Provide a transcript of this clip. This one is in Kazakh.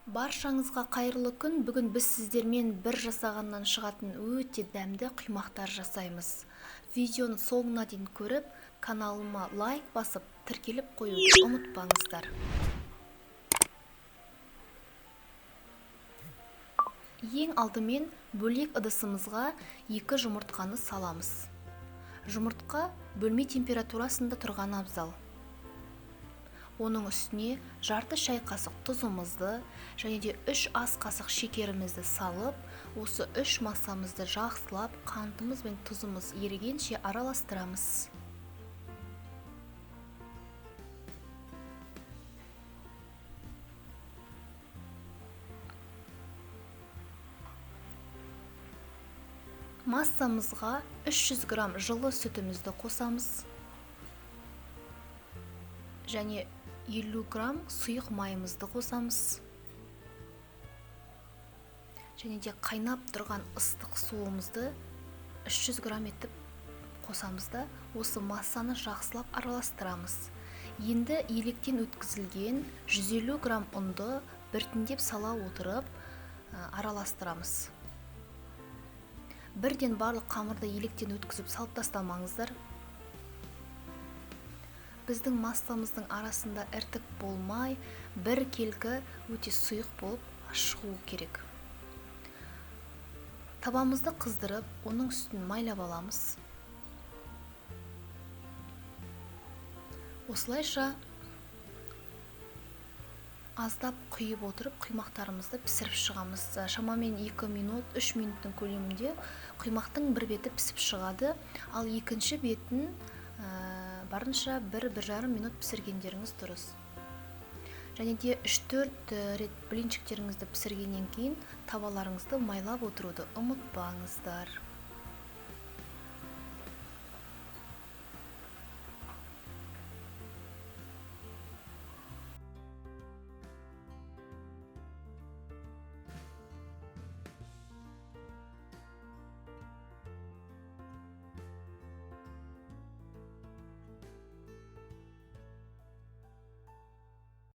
Баршаңызға қайырлы күн. Бүгін біз сіздермен бір жасағаннан шығатын өте дәмді құймақтар жасаймыз. Видеоны соңына дейін көріп, каналыма лайк басып, тіркеліп қоюды ұмытпаңыздар. Ең алдымен бөлек ыдысымызға 2 жұмыртқаны саламыз. Жұмыртқа бөлме температурасында тұрған абзал. Оның үстіне жарты шай қасық тұзымызды және де 3 ас қасық шекерімізді салып, осы 3 массамызды жақсылап қантымыз бен тұзымыз ерігенше араластырамыз. Массамызға 300 грамм жылы сүтімізді қосамыз және 50 грамм сұйық майымызды қосамыз. Және де қайнап тұрған ыстық суымызды 300 грамм етіп қосамыз да, осы массаны жақсылап араластырамыз. Енді електен өткізілген 150 грамм ұнды біртіндеп сала отырып араластырамыз. Бірден барлық қамырды електен өткізіп салып тастамаңыздар. Біздің массамыздың арасында іртік болмай, бір келкі өте сұйық болып шығу керек. Табамызды қыздырып, оның үстін майлап аламыз. Осылайша аздап құйып отырып, құймақтарымызды пісіріп шығамыз. Шамамен 2 минут, 3 минуттың көлемінде құймақтың бір беті пісіп шығады, ал екінші бетін барынша 1-1,5 минут пісіргендеріңіз дұрыс. Және де 3-4 рет блинчиктеріңізді пісіргеннен кейін табаларыңызды майлап отыруды ұмытпаңыздар.